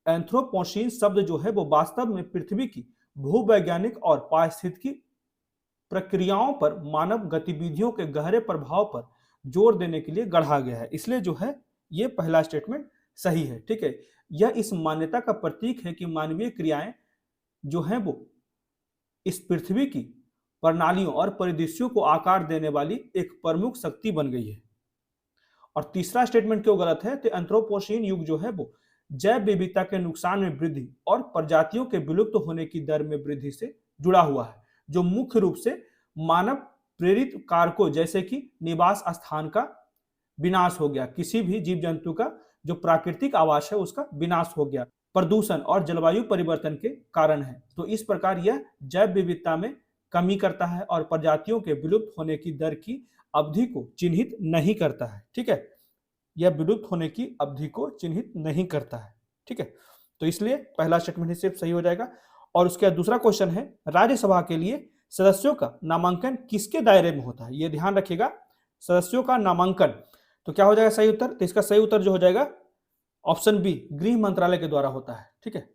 एंथ्रोपोशीन शब्द जो है वो वास्तव में पृथ्वी की भूवैज्ञानिक और पारिस्थितिकी प्रक्रियाओं पर मानव गतिविधियों के गहरे प्रभाव पर जोर देने के लिए गढ़ा गया है। इसलिए जो है ये पहला स्टेटमेंट सही है। ठीक है, यह इस मान्यता का प्रतीक है कि मानवीय क्रियाएं जो हैं वो इस पृथ्वी की प्रणालियों और परिदृश्यों को आकार देने वाली एक प्रमुख शक्ति बन गई है। और तीसरा स्टेटमेंट क्यों गलत है? तो एंथ्रोपोशीन युग जो है वो जैव विविधता के नुकसान में वृद्धि और प्रजातियों के विलुप्त होने की दर में वृद्धि से जुड़ा हुआ है, जो मुख्य रूप से मानव प्रेरित कारकों जैसे कि निवास स्थान का विनाश हो गया, किसी भी जीव जंतु का जो प्राकृतिक आवास है उसका विनाश हो गया, प्रदूषण और जलवायु परिवर्तन के कारण है। तो इस प्रकार यह जैव विविधता में कमी करता है और प्रजातियों के विलुप्त होने की दर की अवधि को चिन्हित नहीं करता है। ठीक है, यह विलुप्त होने की अवधि को चिन्हित नहीं करता है। ठीक है, तो इसलिए पहला स्टेटमेंट सिर्फ सही हो जाएगा। और उसके बाद दूसरा क्वेश्चन है, राज्यसभा के लिए सदस्यों का नामांकन किसके दायरे में होता है? यह ध्यान रखिएगा, सदस्यों का नामांकन। तो क्या हो जाएगा सही उत्तर? तो इसका सही उत्तर जो हो जाएगा ऑप्शन बी, गृह मंत्रालय के द्वारा होता है। ठीक है,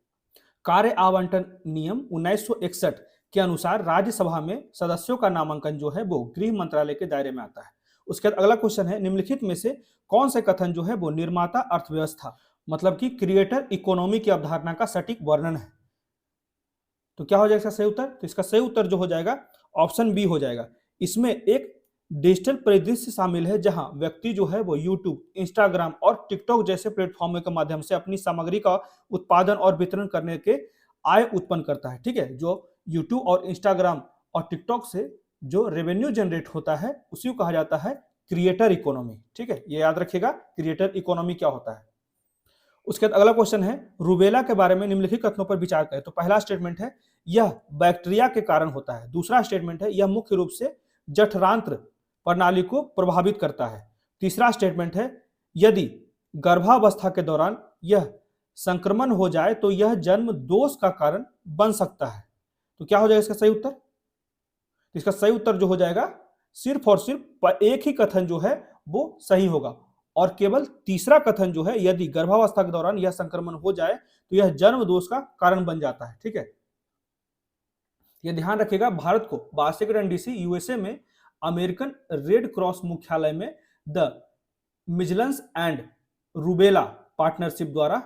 कार्य आवंटन नियम 1961 के अनुसार राज्यसभा में सदस्यों का नामांकन जो है वो गृह मंत्रालय के दायरे में आता है। उसके बाद अगला क्वेश्चन है, निम्नलिखित में से कौन से कथन जो है वो निर्माता अर्थव्यवस्था मतलब कि क्रिएटर इकोनॉमी की अवधारणा का सटीक वर्णन है? तो क्या हो जाएगा इसका सही उत्तर? तो इसका सही उत्तर जो हो जाएगा ऑप्शन बी हो जाएगा। इसमें एक डिजिटल परिदृश्य शामिल है जहां व्यक्ति जो है वो यूट्यूब, इंस्टाग्राम और टिकटॉक जैसे प्लेटफॉर्म के माध्यम से अपनी सामग्री का उत्पादन और वितरण करने के आय उत्पन्न करता है। ठीक है, जो यूट्यूब और इंस्टाग्राम और टिकटॉक से जो रेवेन्यू जनरेट होता है उसी को कहा जाता है क्रिएटर इकोनॉमी। ठीक है, ये याद रखिएगा क्रिएटर इकोनॉमी क्या होता है। उसके बाद अगला क्वेश्चन है, रूबेला के बारे में निम्नलिखित कथनों पर विचार करें। तो पहला स्टेटमेंट है यह बैक्टीरिया के कारण होता है। दूसरा स्टेटमेंट है यह मुख्य रूप से जठरांत्र प्रणाली को प्रभावित करता है। तीसरा स्टेटमेंट है यदि गर्भावस्था के दौरान यह संक्रमण हो जाए तो यह जन्म दोष का कारण बन सकता है। तो क्या हो जाएगा इसका सही उत्तर? इसका सही उत्तर जो हो जाएगा सिर्फ और सिर्फ एक ही कथन जो है वो सही होगा और केवल तीसरा कथन जो है यदि गर्भावस्था के दौरान यह संक्रमण हो जाए तो यह जन्म दोष का कारण बन जाता है। ठीक है, यह ध्यान रखिएगा भारत को वाशिंगटन डीसी यूएसए में अमेरिकन रेड क्रॉस मुख्यालय में the measles and rubella partnership द्वारा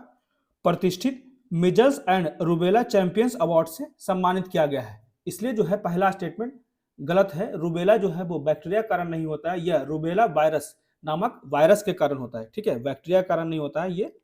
प्रतिष्ठित measles and rubella champions award से सम्मानित किया गया है। इसलिए जो है पहला स्टेटमेंट गलत है। रूबेला जो है वो बैक्टीरिया कारण नहीं होता है, यह रूबेला वायरस नामक वायरस के कारण होता है। ठीक है, बैक्टीरिया कारण नहीं होता है, ये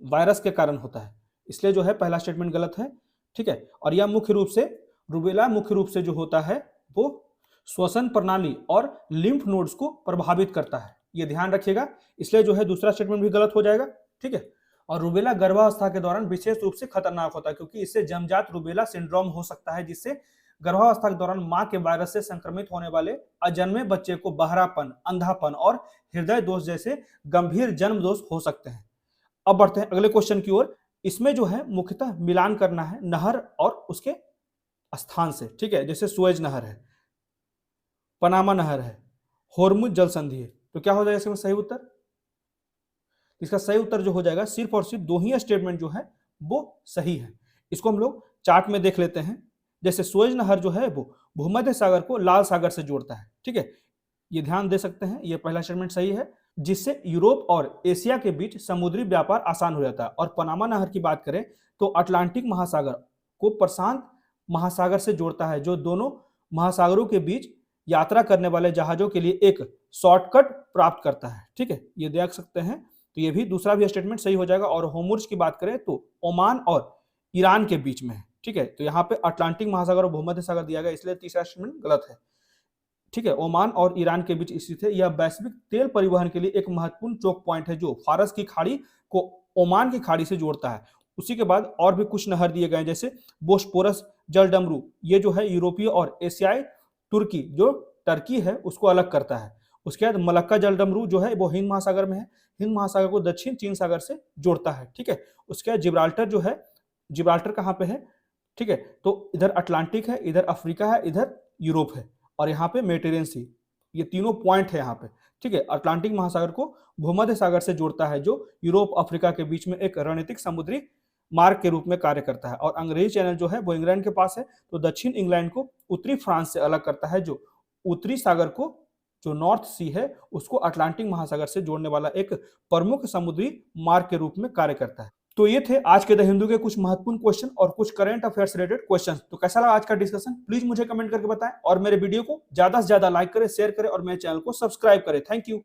वायरस के कारण होता है। इसलिए जो है पहला स्टेटमेंट गलत है। ठीक है, और यह मुख्य रूप से रूबेला मुख्य रूप से जो होता है वो श्वसन प्रणाली और लिम्फ नोड्स को प्रभावित करता है, ये ध्यान रखिएगा। इसलिए जो है दूसरा स्टेटमेंट भी गलत हो जाएगा। ठीक है, और रूबेला गर्भावस्था के दौरान विशेष रूप से खतरनाक होता है क्योंकि इससे जन्मजात रूबेला सिंड्रोम हो सकता है जिससे गर्भावस्था के दौरान मां के वायरस से संक्रमित होने वाले अजन्मे बच्चे को बहरापन, अंधापन और हृदय दोष जैसे गंभीर जन्म दोष हो सकते हैं। अब बढ़ते हैं अगले क्वेश्चन की ओर। इसमें जो है मुख्यतः मिलान करना है नहर और उसके स्थान से। ठीक है, जैसे सुएज नहर है, पनामा नहर है, होर्मुज जल संधि है। तो क्या हो जाएगा इसमें सही उत्तर? इसका सही उत्तर जो हो जाएगा सिर्फ और सिर्फ दो ही स्टेटमेंट जो है वो सही है। इसको हम लोग चार्ट में देख लेते हैं। जैसे सुएज नहर जो है वो भूमध्य सागर को लाल सागर से जोड़ता है। ठीक है, ये ध्यान दे सकते हैं, ये पहला स्टेटमेंट सही है, जिससे यूरोप और एशिया के बीच समुद्री व्यापार आसान हो जाता है। और पनामा नहर की बात करें तो अटलांटिक महासागर को प्रशांत महासागर से जोड़ता है, जो दोनों महासागरों के बीच यात्रा करने वाले जहाजों के लिए एक शॉर्टकट प्राप्त करता है। ठीक है, ये देख सकते हैं, तो ये भी दूसरा भी स्टेटमेंट सही हो जाएगा। और होर्मुज की बात करें तो ओमान और ईरान के बीच में है। ठीक है, तो यहाँ पे अटलांटिक महासागर और भूमध्य सागर दिया गया, इसलिए तीसरा स्टेटमेंट गलत है। ठीक है, ओमान और ईरान के बीच स्थित है। यह वैश्विक तेल परिवहन के लिए एक महत्वपूर्ण चौक पॉइंट है जो फारस की खाड़ी को ओमान की खाड़ी से जोड़ता है। उसी के बाद और भी कुछ नहर दिए गए जैसे बोस्पोरस जल डमरू, ये जो है यूरोपीय और एशियाई तुर्की जो टर्की है उसको अलग करता है। उसके बाद मलक्का जल डमरू जो है वो हिंद महासागर में है, हिंद महासागर को दक्षिण चीन सागर से जोड़ता है। ठीक है, उसके बाद जिब्राल्टर जो है, जिब्राल्टर कहाँ पे है? ठीक है, तो इधर अटलांटिक है, इधर अफ्रीका है, इधर यूरोप है और यहाँ पे मेडिटेरियन सी, ये तीनों पॉइंट है यहाँ पे। ठीक है, अटलांटिक महासागर को भूमध्य सागर से जोड़ता है जो यूरोप अफ्रीका के बीच में एक रणनीतिक समुद्री मार्ग के रूप में कार्य करता है। और अंग्रेजी चैनल जो है वो इंग्लैंड के पास है, तो दक्षिण इंग्लैंड को उत्तरी फ्रांस से अलग करता है, जो उत्तरी सागर को, जो नॉर्थ सी है, उसको अटलांटिक महासागर से जोड़ने वाला एक प्रमुख समुद्री मार्ग के रूप में कार्य करता है। तो ये थे आज के द हिंदू के कुछ महत्वपूर्ण क्वेश्चन और कुछ करंट अफेयर्स रिलेटेड क्वेश्चंस। तो कैसा लगा आज का डिस्कशन, प्लीज मुझे कमेंट करके बताएं और मेरे वीडियो को ज्यादा से ज्यादा लाइक करें, शेयर करें और मेरे चैनल को सब्सक्राइब करें। Thank you.